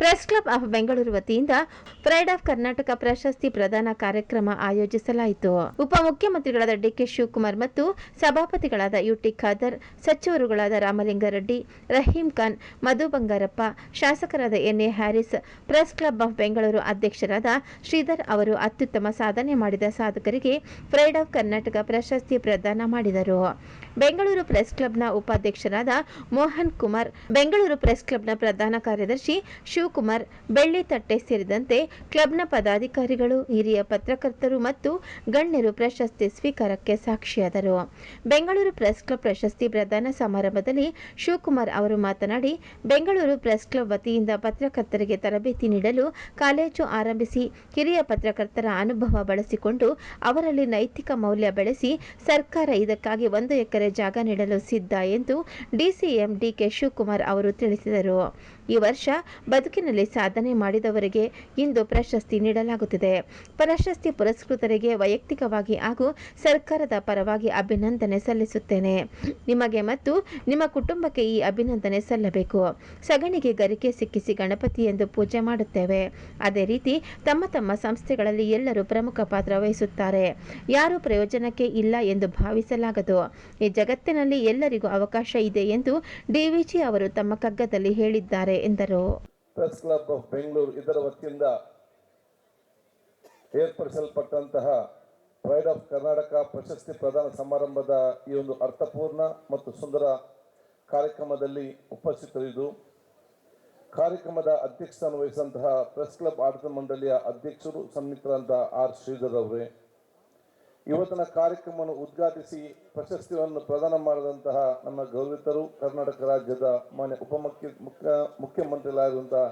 Press club of Bengaluru ವತಿಯಿಂದ pride of Karnataka ಪ್ರಶಸ್ತಿ ಪ್ರದಾನ ಕಾರ್ಯಕ್ರಮ ಆಯೋಜಿಸಲಾಯಿತು. ಉಪಮುಖ್ಯಮಂತ್ರಿಗಳಾದ ಡಿಕೆ ಶಿವಕುಮಾರ್ ಮತ್ತು ಸಭಾಪತಿಗಳಾದ ಯುಟಿ ಖಾದರ್, ಸಚಿವರುಗಳಾದ ರಾಮಲಿಂಗಾರೆಡ್ಡಿ, ರಹೀಂ ಖಾನ್, ಮಧು ಬಂಗಾರಪ್ಪ, ಶಾಸಕರಾದ NA Haris, press club of Bengaluru ಅಧ್ಯಕ್ಷರಾದ ಶ್ರೀಧರ್ ಅವರು ಅತ್ಯುತ್ತಮ ಸಾಧನೆ ಮಾಡಿದ ಸಾಧಕರಿಗೆ ಪ್ರೈಡ್ ಆಫ್ ಕರ್ನಾಟಕ ಪ್ರಶಸ್ತಿ ಪ್ರದಾನ ಮಾಡಿದರು. ಬೆಂಗಳೂರು ಪ್ರೆಸ್ ಕ್ಲಬ್ನ ಉಪಾಧ್ಯಕ್ಷರಾದ ಮೋಹನ್ ಕುಮಾರ್, ಬೆಂಗಳೂರು ಪ್ರೆಸ್ ಕ್ಲಬ್ನ ಪ್ರಧಾನ ಕಾರ್ಯದರ್ಶಿ ಶಿವಕುಮಾರ್, ಬೆಳ್ಳಿ ತಟ್ಟೆ ಸೇರಿದಂತೆ ಕ್ಲಬ್ನ ಪದಾಧಿಕಾರಿಗಳು, ಹಿರಿಯ ಪತ್ರಕರ್ತರು ಮತ್ತು ಗಣ್ಯರು ಪ್ರಶಸ್ತಿ ಸ್ವೀಕಾರಕ್ಕೆ ಸಾಕ್ಷಿಯಾದರು. ಬೆಂಗಳೂರು ಪ್ರೆಸ್ ಕ್ಲಬ್ ಪ್ರಶಸ್ತಿ ಪ್ರದಾನ ಸಮಾರಂಭದಲ್ಲಿ ಶಿವಕುಮಾರ್ ಅವರು ಮಾತನಾಡಿ, ಬೆಂಗಳೂರು ಪ್ರೆಸ್ ಕ್ಲಬ್ ವತಿಯಿಂದ ಪತ್ರಕರ್ತರಿಗೆ ತರಬೇತಿ ನೀಡಲು ಕಾಲೇಜು ಆರಂಭಿಸಿ ಹಿರಿಯ ಪತ್ರಕರ್ತರ ಅನುಭವ ಬಳಸಿಕೊಂಡು ಅವರಲ್ಲಿ ನೈತಿಕ ಮೌಲ್ಯ ಬೆಳೆಸಿ ಸರ್ಕಾರ ಇದಕ್ಕಾಗಿ 1 ಎಕರೆ ಜಾಗ ನೀಡಲು ಸಿದ್ಧ ಎಂದು ಡಿಸಿಎಂ ಡಿಕೆ ಶಿವಕುಮಾರ್ ಅವರು ತಿಳಿಸಿದರು. ಈ ವರ್ಷ ಬದುಕಿನಲ್ಲಿ ಸಾಧನೆ ಮಾಡಿದವರಿಗೆ ಇಂದು ಪ್ರಶಸ್ತಿ ನೀಡಲಾಗುತ್ತಿದೆ. ಪ್ರಶಸ್ತಿ ಪುರಸ್ಕೃತರಿಗೆ ವೈಯಕ್ತಿಕವಾಗಿ ಹಾಗೂ ಸರ್ಕಾರದ ಪರವಾಗಿ ಅಭಿನಂದನೆ ಸಲ್ಲಿಸುತ್ತೇನೆ. ನಿಮಗೆ ಮತ್ತು ನಿಮ್ಮ ಕುಟುಂಬಕ್ಕೆ ಈ ಅಭಿನಂದನೆ ಸಲ್ಲಬೇಕು. ಸಗಣಿಗೆ ಗರಿಕೆ ಸಿಕ್ಕಿಸಿ ಗಣಪತಿ ಎಂದು ಪೂಜೆ ಮಾಡುತ್ತೇವೆ. ಅದೇ ರೀತಿ ತಮ್ಮ ತಮ್ಮ ಸಂಸ್ಥೆಗಳಲ್ಲಿ ಎಲ್ಲರೂ ಪ್ರಮುಖ ಪಾತ್ರ ವಹಿಸುತ್ತಾರೆ. ಯಾರೂ ಪ್ರಯೋಜನಕ್ಕೆ ಇಲ್ಲ ಎಂದು ಭಾವಿಸಲಾಗದು. ಈ ಜಗತ್ತಿನಲ್ಲಿ ಎಲ್ಲರಿಗೂ ಅವಕಾಶ ಇದೆ ಎಂದು ಡಿವಿಜಿ ಅವರು ತಮ್ಮ ಕಗ್ಗದಲ್ಲಿ ಹೇಳಿದ್ದಾರೆ ಎಂದರು. ಪ್ರೆಸ್ ಕ್ಲಬ್ ಆಫ್ ಬೆಂಗಳೂರು ಇದರ ವತಿಯಿಂದ ಏರ್ಪಡಿಸಲ್ಪಟ್ಟಂತಹ ಪ್ರೈಡ್ ಆಫ್ ಕರ್ನಾಟಕ ಪ್ರಶಸ್ತಿ ಪ್ರದಾನ ಸಮಾರಂಭದ ಈ ಒಂದು ಅರ್ಥಪೂರ್ಣ ಮತ್ತು ಸುಂದರ ಕಾರ್ಯಕ್ರಮದಲ್ಲಿ ಉಪಸ್ಥಿತರಿದ್ದು ಕಾರ್ಯಕ್ರಮದ ಅಧ್ಯಕ್ಷತೆಯನ್ನು ವಹಿಸಿದಂತಹ ಪ್ರೆಸ್ ಕ್ಲಬ್ ಆಡಳಿತ ಮಂಡಳಿಯ ಅಧ್ಯಕ್ಷರು ಸನ್ನಿಹಿತರಾದ ಆರ್ ಶ್ರೀಧರ್ ಅವರೇ, ಇವತ್ತಿನ ಕಾರ್ಯಕ್ರಮವನ್ನು ಉದ್ಘಾಟಿಸಿ ಪ್ರಶಸ್ತಿಯನ್ನು ಪ್ರದಾನ ಮಾಡಿದಂತಹ ನಮ್ಮ ಗೌರವಿತರು ಕರ್ನಾಟಕ ರಾಜ್ಯದ ಮಾನ್ಯ ಮುಖ್ಯಮಂತ್ರಿಗಳಾಗಿರುವಂತಹ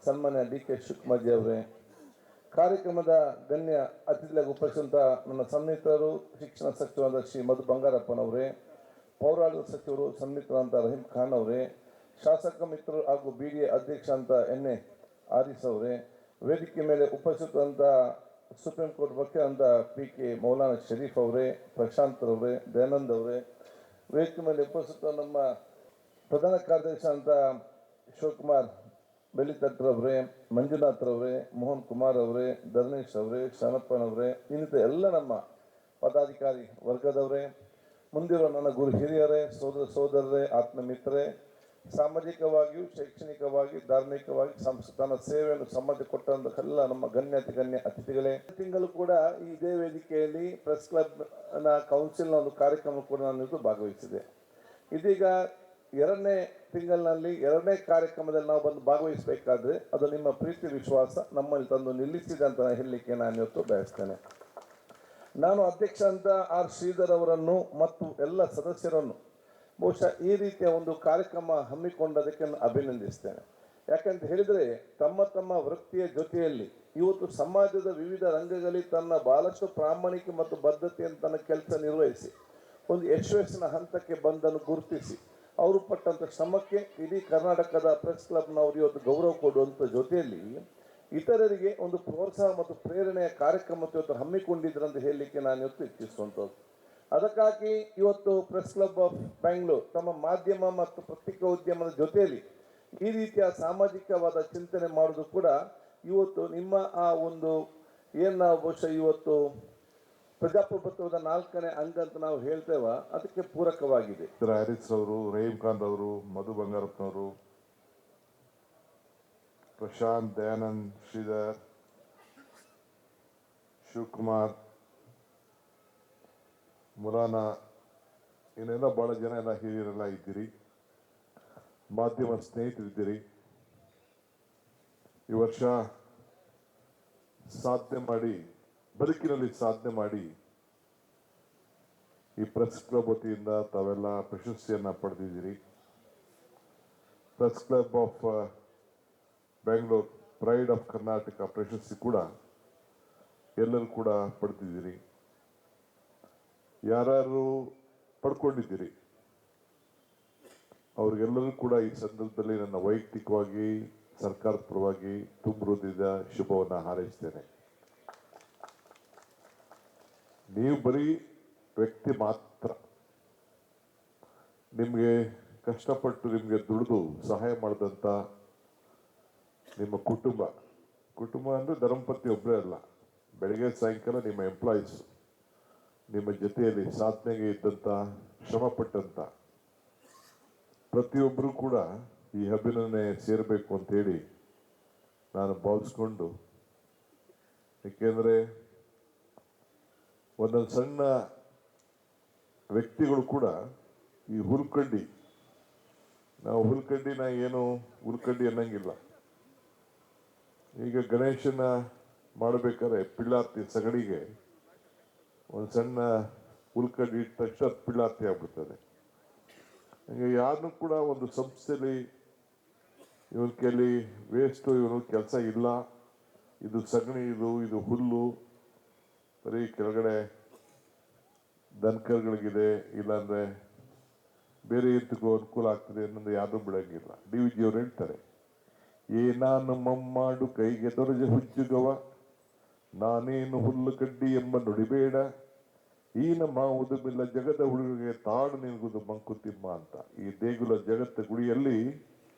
ಸನ್ಮಾನ್ಯ ಡಿಕೆ ಶಿವಕುಮಾರ್ ಜಿ ಅವರೇ, ಕಾರ್ಯಕ್ರಮದ ಗಣ್ಯ ಅತಿಥಿಯಾಗಿ ಉಪಸ್ಥಿತಂತಹ ನನ್ನ ಸನ್ನಿಹಿತರು ಶಿಕ್ಷಣ ಸಚಿವರಾದ ಶ್ರೀ ಮಧು ಬಂಗಾರಪ್ಪನವರೇ, ಪೌರಾಡಳಿತ ಸಚಿವರು ಸನ್ನಿಹಿತರಾದಂಥ ರಹೀಂ ಖಾನ್ ಅವರೇ, ಶಾಸಕ ಮಿತ್ರರು ಹಾಗೂ ಬಿಡಿಎ ಅಧ್ಯಕ್ಷ ಅಂತ ಎನ್ಎ ಹ್ಯಾರಿಸ್ ಅವರೇ, ವೇದಿಕೆ ಮೇಲೆ ಉಪಸ್ಥಿತರಂತ ಸುಪ್ರೀಂ ಕೋರ್ಟ್ ವಕೀಲ ಅಂತ ಪಿ.ಕೆ. ಮೌಲಾನಾ ಶರೀಫ್ ಅವರೇ, ಪ್ರಶಾಂತ್ ಅವರೇ, ದಯಾನಂದ್ ಅವರೇ, ವೇದಿಕೆ ಮೇಲೆ ಉಪಸ್ಥಿತ ನಮ್ಮ ಪ್ರಧಾನ ಕಾರ್ಯದರ್ಶಿ ಅಂತ ಶಿವಕುಮಾರ್ ಬೆಳ್ಳಿತಟ್ಟರವರೇ, ಮಂಜುನಾಥ್ ಅವರೇ, ಮೋಹನ್ ಕುಮಾರ್ ಅವರೇ, ಧರ್ಮೇಶ್ ಅವರೇ, ಶರಣಪ್ಪನವರೇ, ಇನ್ನಿತ ಎಲ್ಲ ನಮ್ಮ ಪದಾಧಿಕಾರಿ ವರ್ಗದವರೇ, ಮುಂದಿರುವ ನನ್ನ ಗುರು ಹಿರಿಯರೇ, ಸೋದರರೇ, ಆತ್ಮಮಿತ್ರರೇ, ಸಾಮಾಜಿಕವಾಗಿಯೂ ಶೈಕ್ಷಣಿಕವಾಗಿ ಧಾರ್ಮಿಕವಾಗಿ ತನ್ನ ಸೇವೆಯನ್ನು ಸಮಾಜ ಕೊಟ್ಟಂತಹ ನಮ್ಮ ಗಣ್ಯ ಅತಿಥಿಗಳೇ, ತಿಂಗಳು ಕೂಡ ಇದೇ ವೇದಿಕೆಯಲ್ಲಿ ಪ್ರೆಸ್ ಕ್ಲಬ್ ಕೌನ್ಸಿಲ್ನ ಒಂದು ಕಾರ್ಯಕ್ರಮ ಕೂಡ ನಾನು ಭಾಗವಹಿಸಿದೆ. ಇದೀಗ 2ನೇ ತಿಂಗಳಿನಲ್ಲಿ 2ನೇ ಕಾರ್ಯಕ್ರಮದಲ್ಲಿ ನಾವು ಬಂದು ಭಾಗವಹಿಸಬೇಕಾದ್ರೆ ಅದು ನಿಮ್ಮ ಪ್ರೀತಿ ವಿಶ್ವಾಸ ನಮ್ಮಲ್ಲಿ ತಂದು ನಿಲ್ಲಿಸಿದೆ ಅಂತ ಹೇಳಲಿಕ್ಕೆ ನಾನು ಇವತ್ತು ಬಯಸ್ತೇನೆ. ನಾನು ಅಧ್ಯಕ್ಷ ಅಂತ ಆರ್ ಶ್ರೀಧರ್ ಅವರನ್ನು ಮತ್ತು ಎಲ್ಲ ಸದಸ್ಯರನ್ನು ಬಹುಶಃ ಈ ರೀತಿಯ ಒಂದು ಕಾರ್ಯಕ್ರಮ ಹಮ್ಮಿಕೊಂಡದಕ್ಕೆ ನಾನು ಅಭಿನಂದಿಸ್ತೇನೆ. ಯಾಕಂತ ಹೇಳಿದರೆ ತಮ್ಮ ವೃತ್ತಿಯ ಜೊತೆಯಲ್ಲಿ ಇವತ್ತು ಸಮಾಜದ ವಿವಿಧ ರಂಗಗಳಲ್ಲಿ ತನ್ನ ಬಹಳಷ್ಟು ಪ್ರಾಮಾಣಿಕ ಮತ್ತು ಬದ್ಧತೆಯನ್ನು ತನ್ನ ಕೆಲಸ ನಿರ್ವಹಿಸಿ ಒಂದು ಯಶಸ್ಸಿನ ಹಂತಕ್ಕೆ ಬಂದನ್ನು ಗುರುತಿಸಿ ಅವರು ಪಟ್ಟಂಥ ಶ್ರಮಕ್ಕೆ ಇಡೀ ಕರ್ನಾಟಕದ ಪ್ರೆಸ್ ಕ್ಲಬ್ನವರು ಇವತ್ತು ಗೌರವ ಕೊಡುವಂಥ ಜೊತೆಯಲ್ಲಿ ಇತರರಿಗೆ ಒಂದು ಪ್ರೋತ್ಸಾಹ ಮತ್ತು ಪ್ರೇರಣೆಯ ಕಾರ್ಯಕ್ರಮ ಇವತ್ತು ಹಮ್ಮಿಕೊಂಡಿದ್ರಂತ ಹೇಳಲಿಕ್ಕೆ ನಾನು ಇವತ್ತು ಇಚ್ಛಿಸುವಂಥದ್ದು. ಅದಕ್ಕಾಗಿ ಇವತ್ತು ಪ್ರೆಸ್ ಕ್ಲಬ್ ಆಫ್ ಬೆಂಗಳೂರು ತಮ್ಮ ಮಾಧ್ಯಮ ಮತ್ತು ಪತ್ರಿಕಾ ಉದ್ಯಮದ ಜೊತೆಯಲ್ಲಿ ಈ ರೀತಿಯ ಸಾಮಾಜಿಕವಾದ ಚಿಂತನೆ ಮಾಡೋದು ಕೂಡ ಇವತ್ತು ನಿಮ್ಮ ಆ ಒಂದು ಏನು ನಾವು ಬಹುಶಃ ಇವತ್ತು ಪ್ರಜಾಪ್ರಭುತ್ವದ 4ನೇ ಅಂಗ ಅಂತ ನಾವು ಹೇಳ್ತೇವೆ ಅದಕ್ಕೆ ಪೂರಕವಾಗಿದೆ. ಹ್ಯಾರಿಸ್ ಅವರು, ರಹೀಂ ಖಾನ್ ಅವರು, ಮಧು ಬಂಗಾರಪ್ಪನವರು, ಪ್ರಶಾಂತ್, ದಯಾನಂದ್, ಶ್ರೀಧರ್, ಶಿವಕುಮಾರ್, ಮುರಾನ, ಇನ್ನೆಲ್ಲ ಭಾಳ ಜನ ಎಲ್ಲ ಹಿರಿಯರೆಲ್ಲ ಇದ್ದೀರಿ, ಮಾಧ್ಯಮ ಸ್ನೇಹಿತರಿದ್ದೀರಿ. ಈ ವರ್ಷ ಸಾಧನೆ ಮಾಡಿ ಬದುಕಿನಲ್ಲಿ ಸಾಧನೆ ಮಾಡಿ ಈ ಪ್ರೆಸ್ ಕ್ಲಬ್ ವತಿಯಿಂದ ತಾವೆಲ್ಲ ಪ್ರಶಸ್ತಿಯನ್ನು ಪಡೆದಿದ್ದೀರಿ. Press club of Bengaluru pride of Karnataka ಪ್ರಶಸ್ತಿ ಕೂಡ ಎಲ್ಲರೂ ಕೂಡ ಪಡೆದಿದ್ದೀರಿ. ಯಾರು ಪಡ್ಕೊಂಡಿದ್ದೀರಿ ಅವ್ರಿಗೆಲ್ಲರೂ ಕೂಡ ಈ ಸಂದರ್ಭದಲ್ಲಿ ನನ್ನ ವೈಯಕ್ತಿಕವಾಗಿ ಸರ್ಕಾರದ ಪರವಾಗಿ ತುಂಬ ಹೃದಯದ ಶುಭವನ್ನು ಹಾರೈಸ್ತೇನೆ. ನೀವು ಬರೀ ವ್ಯಕ್ತಿ ಮಾತ್ರ, ನಿಮಗೆ ಕಷ್ಟಪಟ್ಟು ನಿಮಗೆ ದುಡಿದು ಸಹಾಯ ಮಾಡಿದಂಥ ನಿಮ್ಮ ಕುಟುಂಬ ಅಂದರೆ ಧರ್ಮಪತ್ನಿ ಒಬ್ಬರೇ ಅಲ್ಲ, ಬೆಳಗ್ಗೆ ಸಾಯಂಕಾಲ ನಿಮ್ಮ ಎಂಪ್ಲಾಯೀಸ್, ನಿಮ್ಮ ಜೊತೆಯಲ್ಲಿ ಸಾಧನೆಗೆ ಇದ್ದಂಥ ಶ್ರಮಪಟ್ಟಂಥ ಪ್ರತಿಯೊಬ್ಬರೂ ಕೂಡ ಈ ಅಭಿನಂದನೆ ಸೇರಬೇಕು ಅಂತೇಳಿ ನಾನು ಭಾವಿಸ್ಕೊಂಡು, ಏಕೆಂದರೆ ಒಂದೊಂದು ಸಣ್ಣ ವ್ಯಕ್ತಿಗಳು ಕೂಡ ಈ ಹುಲ್ಕಡ್ಡಿ, ನಾವು ಹುಲ್ಕಡ್ಡಿನ ಏನು ಹುಲ್ಕಡ್ಡಿ ಅನ್ನಂಗಿಲ್ಲ. ಈಗ ಗಣೇಶನ ಮಾಡಬೇಕಾದ್ರೆ ಪಿಳ್ಳಾರ್ತಿ ಸಗಡಿಗೆ ಒಂದು ಸಣ್ಣ ಹುಲ್ಕಡ್ಡಿ ಇಟ್ಟ ತಕ್ಷಣ ಪಿಳ್ಳಾರ್ತಿ ಆಗ್ಬಿಡ್ತದೆ. ಹಂಗೆ ಯಾರನ್ನೂ ಕೂಡ ಒಂದು ಸಂಸ್ಥೆಯಲ್ಲಿ ಇವನ ಕೈಲಿ ವೇಸ್ಟು, ಇವನು ಕೆಲಸ ಇಲ್ಲ, ಇದು ಸಗಣಿ, ಇದು ಹುಲ್ಲು, ಬರೀ ಕೆಳಗಡೆ ದನಕರುಗಳಿಗಿದೆ, ಇಲ್ಲಾಂದರೆ ಬೇರೆ ಎತ್ತಿಗೂ ಅನುಕೂಲ ಆಗ್ತದೆ ಅನ್ನೋದು ಯಾವುದೂ ಬಿಡಂಗಿಲ್ಲ. ಡಿ ವಿ ಜಿಯವ್ರು ಹೇಳ್ತಾರೆ, ನಾನು ಮಮ್ಮಾಡು ಕೈಗೆ ದೊರಜ ಹುಚ್ಚುಗವ, ನಾನೇನು ಹುಲ್ಲು ಕಡ್ಡಿ ಎಂಬ ನುಡಿಬೇಡ, ಈ ನಮ್ಮ ಉದುಮಿಲ್ಲ ಜಗದ ಹುಡುಗರಿಗೆ ತಾಡು ನಿಲ್ಗುದು ಮಂಕುತಿಮ್ಮ ಅಂತ. ಈ ದೇಗುಲ ಜಗತ್ತ ಗುಡಿಯಲ್ಲಿ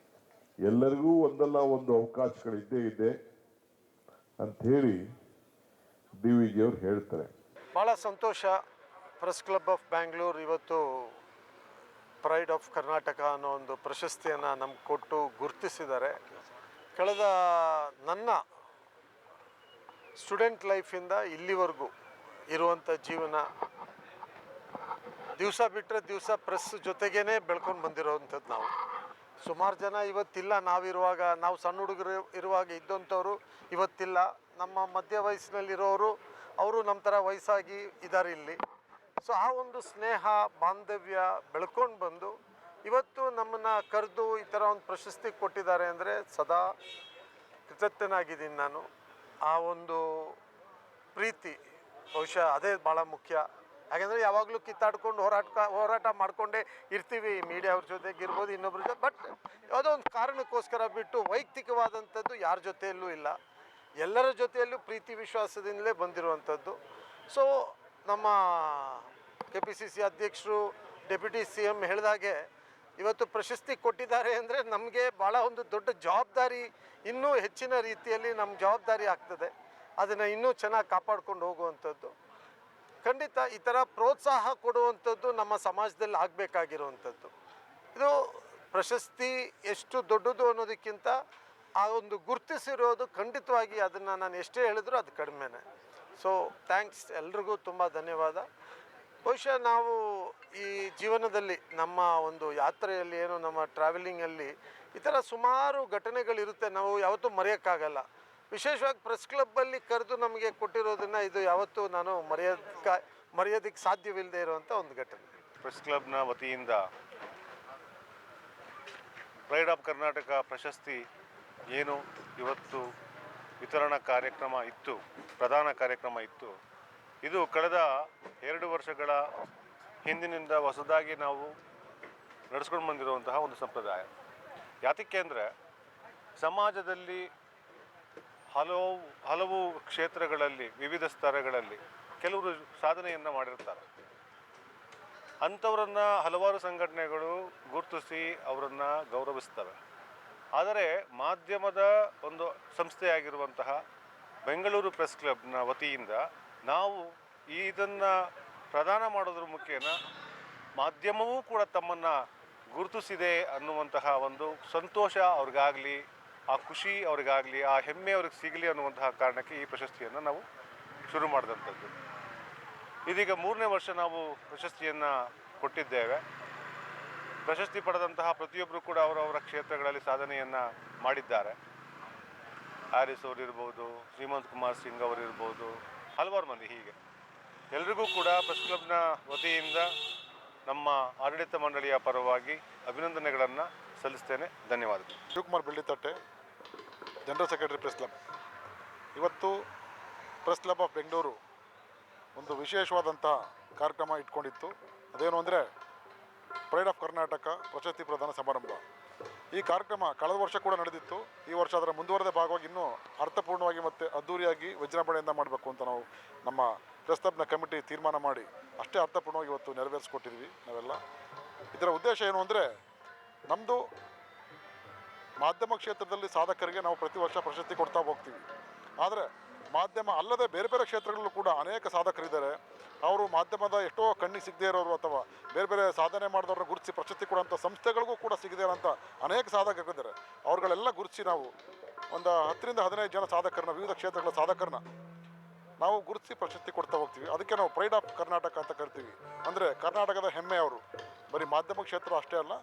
ಎಲ್ಲರಿಗೂ ಒಂದಲ್ಲ ಒಂದು ಅವಕಾಶಗಳಿದ್ದೇ ಇದೆ ಅಂಥೇಳಿ ಡಿ ವಿ ಜಿಯವ್ರು ಹೇಳ್ತಾರೆ. ಭಾಳ ಸಂತೋಷ. ಪ್ರೆಸ್ ಕ್ಲಬ್ ಆಫ್ ಬ್ಯಾಂಗ್ಳೂರ್ ಇವತ್ತು ಪ್ರೈಡ್ ಆಫ್ ಕರ್ನಾಟಕ ಅನ್ನೋ ಒಂದು ಪ್ರಶಸ್ತಿಯನ್ನು ನಮ್ಗೆ ಕೊಟ್ಟು ಗುರುತಿಸಿದ್ದಾರೆ. ಕಳೆದ ನನ್ನ ಸ್ಟೂಡೆಂಟ್ ಲೈಫಿಂದ ಇಲ್ಲಿವರೆಗೂ ಇರುವಂಥ ಜೀವನ, ದಿವಸ ಬಿಟ್ಟರೆ ದಿವಸ ಪ್ರೆಸ್ ಜೊತೆಗೇ ಬೆಳ್ಕೊಂಡು ಬಂದಿರೋವಂಥದ್ದು. ನಾವು ಸುಮಾರು ಜನ ಇವತ್ತಿಲ್ಲ, ನಾವು ಸಣ್ಣ ಹುಡುಗರು ಇರುವಾಗ ಇದ್ದಂಥವ್ರು ಇವತ್ತಿಲ್ಲ. ನಮ್ಮ ಮಧ್ಯ ವಯಸ್ಸಿನಲ್ಲಿರೋರು ಅವರು ನಮ್ಮ ಥರ ವಯಸ್ಸಾಗಿ ಇದ್ದಾರೆ ಇಲ್ಲಿ. ಸೊ ಆ ಒಂದು ಸ್ನೇಹ ಬಾಂಧವ್ಯ ಬೆಳ್ಕೊಂಡು ಬಂದು ಇವತ್ತು ನಮ್ಮನ್ನು ಕರೆದು ಈ ಥರ ಒಂದು ಪ್ರಶಸ್ತಿ ಕೊಟ್ಟಿದ್ದಾರೆ ಅಂದರೆ ಸದಾ ಕೃತಜ್ಞನಾಗಿದ್ದೀನಿ ನಾನು. ಆ ಒಂದು ಪ್ರೀತಿ ಬಹುಶಃ ಅದೇ ಭಾಳ ಮುಖ್ಯ. ಯಾಕೆಂದರೆ ಯಾವಾಗಲೂ ಕಿತ್ತಾಡ್ಕೊಂಡು ಹೋರಾಟ ಮಾಡಿಕೊಂಡೇ ಇರ್ತೀವಿ, ಮೀಡಿಯಾವ್ರ ಜೊತೆಗೆ ಇರ್ಬೋದು, ಇನ್ನೊಬ್ರ ಜೊತೆ. ಬಟ್ ಯಾವುದೋ ಒಂದು ಕಾರಣಕ್ಕೋಸ್ಕರ ಬಿಟ್ಟು ವೈಯಕ್ತಿಕವಾದಂಥದ್ದು ಯಾರ ಜೊತೆಯಲ್ಲೂ ಇಲ್ಲ. ಎಲ್ಲರ ಜೊತೆಯಲ್ಲೂ ಪ್ರೀತಿ ವಿಶ್ವಾಸದಿಂದಲೇ ಬಂದಿರುವಂಥದ್ದು. ಸೊ ನಮ್ಮ KPCC ಅಧ್ಯಕ್ಷರು, ಡೆಪ್ಯೂಟಿ CM ಹೇಳಿದಾಗೆ ಇವತ್ತು ಪ್ರಶಸ್ತಿ ಕೊಟ್ಟಿದ್ದಾರೆ ಅಂದರೆ ನಮಗೆ ಭಾಳ ಒಂದು ದೊಡ್ಡ ಜವಾಬ್ದಾರಿ, ಇನ್ನೂ ಹೆಚ್ಚಿನ ರೀತಿಯಲ್ಲಿ ನಮ್ಮ ಜವಾಬ್ದಾರಿ ಆಗ್ತದೆ. ಅದನ್ನು ಇನ್ನೂ ಚೆನ್ನಾಗಿ ಕಾಪಾಡ್ಕೊಂಡು ಹೋಗುವಂಥದ್ದು. ಖಂಡಿತ ಈ ಥರ ಪ್ರೋತ್ಸಾಹ ಕೊಡುವಂಥದ್ದು ನಮ್ಮ ಸಮಾಜದಲ್ಲಿ ಆಗಬೇಕಾಗಿರುವಂಥದ್ದು. ಇದು ಪ್ರಶಸ್ತಿ ಎಷ್ಟು ದೊಡ್ಡದು ಅನ್ನೋದಕ್ಕಿಂತ ಆ ಒಂದು ಗುರುತಿಸಿರೋದು ಖಂಡಿತವಾಗಿ ಅದನ್ನು ನಾನು ಎಷ್ಟೇ ಹೇಳಿದ್ರು ಅದು ಕಡಿಮೆನೇ. ಸೊ ಥ್ಯಾಂಕ್ಸ್, ಎಲ್ರಿಗೂ ತುಂಬ ಧನ್ಯವಾದ. ಬಹುಶಃ ನಾವು ಈ ಜೀವನದಲ್ಲಿ ನಮ್ಮ ಒಂದು ಯಾತ್ರೆಯಲ್ಲಿ ಏನು ನಮ್ಮ ಟ್ರಾವೆಲಿಂಗಲ್ಲಿ ಈ ಥರ ಸುಮಾರು ಘಟನೆಗಳಿರುತ್ತೆ, ನಾವು ಯಾವತ್ತೂ ಮರೆಯೋಕ್ಕಾಗಲ್ಲ. ವಿಶೇಷವಾಗಿ ಪ್ರೆಸ್ ಕ್ಲಬ್ಬಲ್ಲಿ ಕರೆದು ನಮಗೆ ಕೊಟ್ಟಿರೋದನ್ನು ಇದು ಯಾವತ್ತೂ ನಾನು ಮರೆಯೋದಕ್ಕೆ ಸಾಧ್ಯವಿಲ್ಲದೆ ಇರುವಂಥ ಒಂದು ಘಟನೆ. ಪ್ರೆಸ್ ಕ್ಲಬ್ನ ವತಿಯಿಂದ ಪ್ರೈಡ್ ಆಫ್ ಕರ್ನಾಟಕ ಪ್ರಶಸ್ತಿ ಏನು ಇವತ್ತು ವಿತರಣಾ ಕಾರ್ಯಕ್ರಮ ಇತ್ತು, ಪ್ರಧಾನ ಕಾರ್ಯಕ್ರಮ ಇತ್ತು. ಇದು ಕಳೆದ 2 ವರ್ಷಗಳ ಹಿಂದಿನಿಂದ ಹೊಸದಾಗಿ ನಾವು ನಡೆಸ್ಕೊಂಡು ಬಂದಿರುವಂತಹ ಒಂದು ಸಂಪ್ರದಾಯ. ಯಾತಕ್ಕೆ ಅಂದರೆ ಸಮಾಜದಲ್ಲಿ ಹಲವು ಕ್ಷೇತ್ರಗಳಲ್ಲಿ, ವಿವಿಧ ಸ್ತರಗಳಲ್ಲಿ ಕೆಲವರು ಸಾಧನೆಯನ್ನು ಮಾಡಿರ್ತಾರೆ. ಅಂಥವರನ್ನು ಹಲವಾರು ಸಂಘಟನೆಗಳು ಗುರುತಿಸಿ ಅವರನ್ನು ಗೌರವಿಸ್ತವೆ. ಆದರೆ ಮಾಧ್ಯಮದ ಒಂದು ಸಂಸ್ಥೆಯಾಗಿರುವಂತಹ ಬೆಂಗಳೂರು ಪ್ರೆಸ್ ಕ್ಲಬ್ನ ವತಿಯಿಂದ ನಾವು ಇದನ್ನು ಪ್ರದಾನ ಮಾಡೋದ್ರ ಮುಖೇನ ಮಾಧ್ಯಮವೂ ಕೂಡ ತಮ್ಮನ್ನು ಗುರುತಿಸಿದೆ ಅನ್ನುವಂತಹ ಒಂದು ಸಂತೋಷ ಅವ್ರಿಗಾಗಲಿ, ಆ ಖುಷಿ ಅವ್ರಿಗಾಗಲಿ, ಆ ಹೆಮ್ಮೆ ಅವ್ರಿಗೆ ಸಿಗಲಿ ಅನ್ನುವಂತಹ ಕಾರಣಕ್ಕೆ ಈ ಪ್ರಶಸ್ತಿಯನ್ನು ನಾವು ಶುರು ಮಾಡಿದಂಥದ್ದು. ಇದೀಗ 3ನೇ ವರ್ಷ ನಾವು ಪ್ರಶಸ್ತಿಯನ್ನು ಕೊಟ್ಟಿದ್ದೇವೆ. ಪ್ರಶಸ್ತಿ ಪಡೆದಂತಹ ಪ್ರತಿಯೊಬ್ಬರು ಕೂಡ ಅವರವರ ಕ್ಷೇತ್ರಗಳಲ್ಲಿ ಸಾಧನೆಯನ್ನು ಮಾಡಿದ್ದಾರೆ. ಹ್ಯಾರಿಸ್ ಅವರಿರ್ಬೋದು, ಶ್ರೀಮಂತ್ ಕುಮಾರ್ ಸಿಂಗ್ ಅವರಿರ್ಬೋದು, ಹಲವಾರು ಮಂದಿ. ಹೀಗೆ ಎಲ್ರಿಗೂ ಕೂಡ ಪ್ರೆಸ್ ಕ್ಲಬ್ನ ವತಿಯಿಂದ ನಮ್ಮ ಆಡಳಿತ ಮಂಡಳಿಯ ಪರವಾಗಿ ಅಭಿನಂದನೆಗಳನ್ನು ಸಲ್ಲಿಸ್ತೇನೆ. ಧನ್ಯವಾದಗಳು. Shivakumar Bellitatte, general secretary press club. ಇವತ್ತು ಪ್ರೆಸ್ ಕ್ಲಬ್ ಆಫ್ ಬೆಂಗಳೂರು ಒಂದು ವಿಶೇಷವಾದಂಥ ಕಾರ್ಯಕ್ರಮ ಇಟ್ಕೊಂಡಿತ್ತು. ಅದೇನು ಅಂದರೆ ಪ್ರೈಡ್ ಆಫ್ ಕರ್ನಾಟಕ ಪ್ರಶಸ್ತಿ ಪ್ರದಾನ ಸಮಾರಂಭ. ಈ ಕಾರ್ಯಕ್ರಮ ಕಳೆದ ವರ್ಷ ಕೂಡ ನಡೆದಿತ್ತು. ಈ ವರ್ಷ ಅದರ ಮುಂದುವರೆದ ಭಾಗವಾಗಿ ಇನ್ನೂ ಅರ್ಥಪೂರ್ಣವಾಗಿ ಮತ್ತು ಅದ್ಧೂರಿಯಾಗಿ ವಿಜೃಂಭಣೆಯಿಂದ ಮಾಡಬೇಕು ಅಂತ ನಾವು ನಮ್ಮ ಪ್ರೆಸ್ ಕ್ಲಬ್ನ ಕಮಿಟಿ ತೀರ್ಮಾನ ಮಾಡಿ ಅಷ್ಟೇ ಅರ್ಥಪೂರ್ಣವಾಗಿ ಇವತ್ತು ನೆರವೇರಿಸ್ಕೊಟ್ಟಿದ್ವಿ ನಾವೆಲ್ಲ. ಇದರ ಉದ್ದೇಶ ಏನು ಅಂದರೆ ನಮ್ಮದು ಮಾಧ್ಯಮ ಕ್ಷೇತ್ರದಲ್ಲಿ ಸಾಧಕರಿಗೆ ನಾವು ಪ್ರತಿ ವರ್ಷ ಪ್ರಶಸ್ತಿ ಕೊಡ್ತಾ ಹೋಗ್ತೀವಿ. ಆದರೆ ಮಾಧ್ಯಮ ಅಲ್ಲದೆ ಬೇರೆ ಬೇರೆ ಕ್ಷೇತ್ರಗಳಲ್ಲೂ ಕೂಡ ಅನೇಕ ಸಾಧಕರಿದ್ದಾರೆ. ಅವರು ಮಾಧ್ಯಮದ ಎಷ್ಟೋ ಕಣ್ಣಿಗೆ ಸಿಗದೇ ಇರೋರು ಅಥವಾ ಬೇರೆ ಬೇರೆ ಸಾಧನೆ ಮಾಡಿದವ್ರನ್ನ ಗುರುತಿಸಿ ಪ್ರಶಸ್ತಿ ಕೊಡುವಂಥ ಸಂಸ್ಥೆಗಳಿಗೂ ಕೂಡ ಸಿಗದೇ ಇರೋಂಥ ಅನೇಕ ಸಾಧಕರಿದ್ದಾರೆ. ಅವ್ರುಗಳೆಲ್ಲ ಗುರುತಿಸಿ ನಾವು ಒಂದು 10ರಿಂದ 15 ಜನ ಸಾಧಕರನ್ನ, ವಿವಿಧ ಕ್ಷೇತ್ರಗಳ ಸಾಧಕರನ್ನ ನಾವು ಗುರುತಿಸಿ ಪ್ರಶಸ್ತಿ ಕೊಡ್ತಾ ಹೋಗ್ತೀವಿ. ಅದಕ್ಕೆ ನಾವು ಪ್ರೈಡ್ ಆಫ್ ಕರ್ನಾಟಕ ಅಂತ ಕರಿತೀವಿ. ಅಂದರೆ ಕರ್ನಾಟಕದ ಹೆಮ್ಮೆ ಅವರು. ಬರೀ ಮಾಧ್ಯಮ ಕ್ಷೇತ್ರ ಅಷ್ಟೇ ಅಲ್ಲ,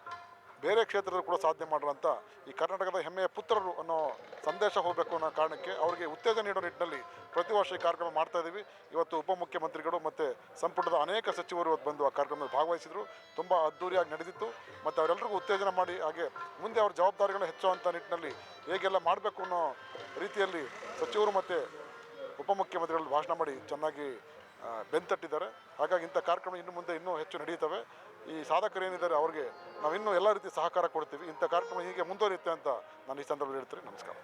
ಬೇರೆ ಕ್ಷೇತ್ರದಲ್ಲಿ ಕೂಡ ಸಾಧನೆ ಮಾಡುವಂಥ ಈ ಕರ್ನಾಟಕದ ಹೆಮ್ಮೆಯ ಪುತ್ರರು ಅನ್ನೋ ಸಂದೇಶ ಹೋಗಬೇಕು ಅನ್ನೋ ಕಾರಣಕ್ಕೆ ಅವರಿಗೆ ಉತ್ತೇಜನ ನೀಡೋ ನಿಟ್ಟಿನಲ್ಲಿ ಪ್ರತಿ ವರ್ಷ ಈ ಕಾರ್ಯಕ್ರಮ ಮಾಡ್ತಾ ಇದ್ದೀವಿ. ಇವತ್ತು ಉಪಮುಖ್ಯಮಂತ್ರಿಗಳು ಮತ್ತು ಸಂಪುಟದ ಅನೇಕ ಸಚಿವರು ಇವತ್ತು ಬಂದು ಆ ಕಾರ್ಯಕ್ರಮದಲ್ಲಿ ಭಾಗವಹಿಸಿದರು. ತುಂಬ ಅದ್ಧೂರಿಯಾಗಿ ನಡೆದಿತ್ತು ಮತ್ತು ಅವರೆಲ್ಲರಿಗೂ ಉತ್ತೇಜನ ಮಾಡಿ ಹಾಗೆ ಮುಂದೆ ಅವ್ರ ಜವಾಬ್ದಾರಿಗಳನ್ನ ಹೆಚ್ಚುವಂಥ ನಿಟ್ಟಿನಲ್ಲಿ ಹೇಗೆಲ್ಲ ಮಾಡಬೇಕು ಅನ್ನೋ ರೀತಿಯಲ್ಲಿ ಸಚಿವರು ಮತ್ತು ಉಪಮುಖ್ಯಮಂತ್ರಿಗಳು ಭಾಷಣ ಮಾಡಿ ಚೆನ್ನಾಗಿ ಬೆಂತಟ್ಟಿದ್ದಾರೆ. ಹಾಗಾಗಿ ಇಂಥ ಕಾರ್ಯಕ್ರಮ ಇನ್ನು ಮುಂದೆ ಇನ್ನೂ ಹೆಚ್ಚು ನಡೆಯುತ್ತವೆ. ಈ ಸಾಧಕರು ಏನಿದ್ದಾರೆ ಅವ್ರಿಗೆ ನಾವು ಇನ್ನೂ ಎಲ್ಲ ರೀತಿ ಸಹಕಾರ ಕೊಡ್ತೀವಿ. ಇಂಥ ಕಾರ್ಯಕ್ರಮ ಹೀಗೆ ಮುಂದುವರಿಯುತ್ತೆ ಅಂತ ನಾನು ಈ ಸಂದರ್ಭದಲ್ಲಿ ಹೇಳ್ತೀನಿ. ನಮಸ್ಕಾರ.